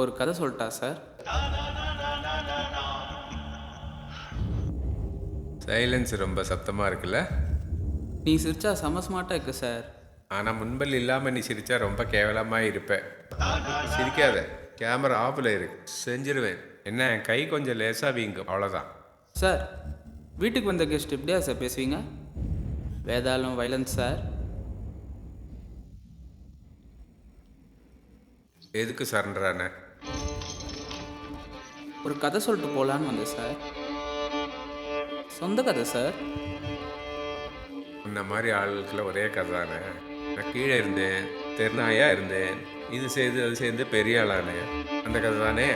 ஒரு கதை சொல்லட்டா சார்? சைலன்ஸ் ரொம்ப சத்தமாக இருக்குல்ல? நீ சிரிச்சா செம ஸ்மார்ட்டாக இருக்கு சார். ஆனால் முன்பல் இல்லாமல் நீ சிரிச்சா ரொம்ப கேவலமாக இருப்ப. சிரிக்காத, கேமரா ஆஃபில் இருக்கு, செஞ்சிருவேன். என்ன, என் கை கொஞ்சம் லேசாக வீங்கும், அவ்வளோதான். சார், வீட்டுக்கு வந்த கெஸ்ட் எப்படியா சார் பேசுவீங்க? வேதாளம் வைலன்ஸ் சார். எதுக்கு சரண்டரான? ஒரு கதை சொல்லிட்டு போகலான்னு வந்தேன் சார். சொந்த கதை சார். இந்த மாதிரி ஆளுக்குள்ள ஒரே கதை தானே. நான் கீழே இருந்தேன், தெருநாயாக இருந்தேன், இது செய்து அது சேர்ந்து பெரிய ஆளானே, அந்த கதை தானே.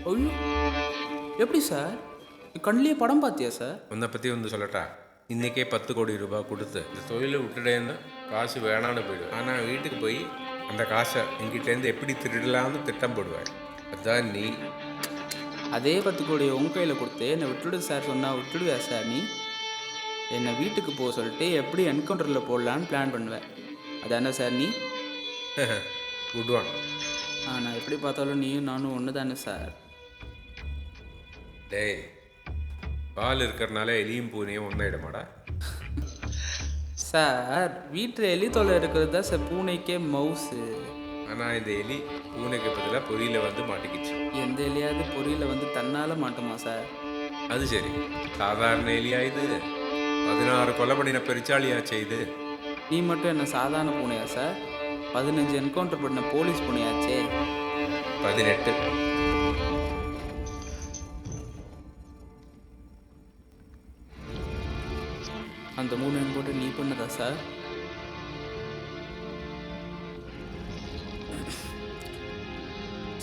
ஐயோ, எப்படி சார்? கண்ணிலேயே படம் பார்த்தியா சார்? உன்னை பற்றி வந்து சொல்லட்டா? இன்றைக்கே 10 கோடி ரூபாய் கொடுத்து இந்த தொழிலை விட்டுடேன்னு காசு வேணான்னு போயிடுவேன். ஆனால் வீட்டுக்கு போய் அந்த காசை என்கிட்டேருந்து எப்படி திருடலாம்னு திட்டம் போடுவேன். அதுதான் நீ. அதே 10 கோடி உங்கள் கையில் கொடுத்து என்னை விட்டுடு சார் சொன்னால் விட்டுடுவியா சார்? நீ என்னை வீட்டுக்கு போக சொல்லிட்டு எப்படி என்கவுண்டரில் போடலான்னு பிளான் பண்ணுவேன். அதானே சார் நீ? Good one. நான் எப்படி பார்த்தாலும் நீயும் நானும் ஒன்று தானே சார்? டேய், பால் இருக்கிறனால எலியும் பூனையும் ஒன்றாயிடுமாடா? சார், வீட்டில் எலி தொலை இருக்கிறது தான் சார் பூனைக்கே மவுஸு. ஆனால் இந்த எலி பூனைக்கு பதிலாக பொரியில் வந்து மாட்டிக்கிச்சு. எந்த எலியாவது பொரியில் வந்து தன்னால் மாட்டுமா சார்? அது சரி, சாதாரண எலியா இது? 16 கொலை பண்ணின பெருச்சாளியா செய்து? நீ மட்டும் என்ன சாதாரண பூனையா சார்? 15 என்கவுண்டர் பண்ண போலீஸ் பூனையாச்சே. 18. அந்த 3 என்கவுண்டர் நீ பண்ணதா சார்?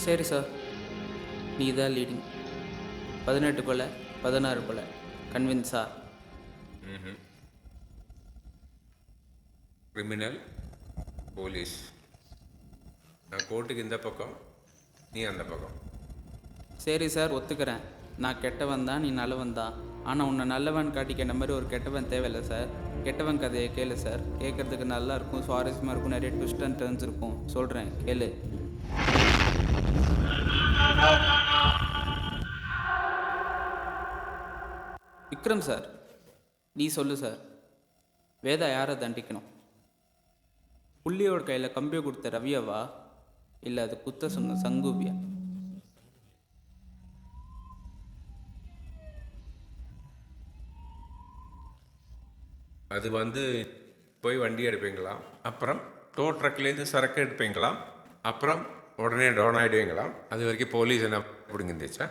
சரி சார், நீ தான் லீடிங். 18 கொலை 16 கொலை கன்வின்ஸா? Criminal, police. நான் கோர்ட்டுக்கு இந்த பக்கம், நீ அந்த பக்கம். சரி சார், ஒத்துக்கிறேன். நான் கெட்டவன் தான், நீ நல்லவன் தான். ஆனால் உன்னை நல்லவன் காட்டிக்கிற மாதிரி ஒரு கெட்டவன் தேவையில்லை சார். கெட்டவன் கதையை கேளு சார். கேட்குறதுக்கு நல்லா இருக்கும், சுவாரஸ்யமாக இருக்கும், நிறைய ட்விஸ்ட் அண்ட் டர்ன்ஸ் இருக்கும். சொல்கிறேன் கேளு. விக்ரம் சார், நீ சொல்லு சார். வேதா யாரை தண்டிக்கணும்? புள்ளியோட கையில் கம்பியை கொடுத்த ரவியவா, இல்லை அது குத்த சொன்ன சங்குவியா? அது வந்து போய் வண்டி எடுப்பீங்களாம், அப்புறம் டோ ட்ரக்லேருந்து சரக்கு எடுப்பீங்களாம், அப்புறம் உடனே டவுன் ஆகிடுவீங்களாம். அது வரைக்கும் போலீஸ் என்ன பிடிங்கிருந்துச்சா?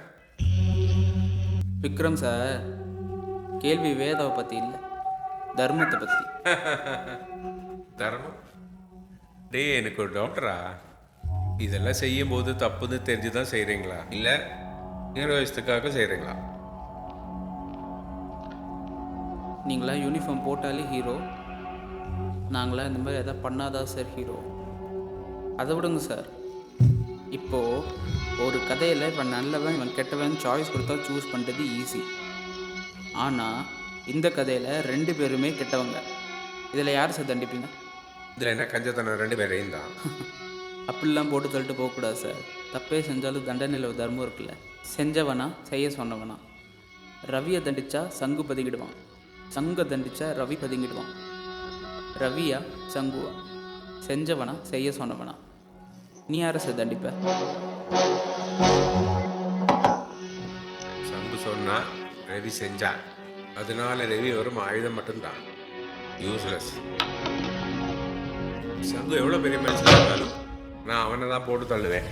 விக்ரம் சார், கேள்வி வேதாவை பற்றி இல்லை, தர்மத்தை பற்றி. தர்மம்? டே, எனக்கு ஒரு டாக்டரா, இதெல்லாம் செய்யும்போது தப்புன்னு தெரிஞ்சு தான் செய்கிறீங்களா, இல்லை ஹீரோயிஸ்டுக்காக செய்கிறீங்களா? நீங்களாம் யூனிஃபார்ம் போட்டாலே ஹீரோ, நாங்களாம் இந்த மாதிரி எதாவது பண்ணாதான் சார் ஹீரோ. அதை விடுங்க சார். இப்போது ஒரு கதையில் இவன் நல்லவன் இவன் கெட்டவன் சாய்ஸ் கொடுத்தா சூஸ் பண்ணுறது ஈஸி. ஆனால் இந்த கதையில் 2 பேருமே கெட்டவங்க. இதில் யார் சார் தண்டிப்பீங்க? இதில் என்ன கஞ்சத்தனம்? 2 பேரையும் தான். அப்படிலாம் போட்டு தள்ளிட்டு போகக்கூடாது சார். தப்பே செஞ்சாலும் தண்டனையில் ஒரு தர்மம் இருக்குல்ல. செஞ்சவனா செய்ய சொன்னவனா? ரவியை தண்டிச்சா சங்கு பதுங்கிடுவான், சங்கை தண்டிச்சா ரவி பதுங்கிடுவான். ரவியா சங்குவா? செஞ்சவனா செய்ய சொன்னவனா? நீ யாரை சார் தண்டிப்ப? சங்கு சொன்னா ரவி செஞ்சா, அதனால ரவி வரும் ஆயுதம் மட்டும்தான், யூஸ்லெஸ். சங்கு எவ்வளோ பெரிய மனுஷனாக இருந்தாலும் நான் அவனை தான் போட்டு தள்ளுவேன்.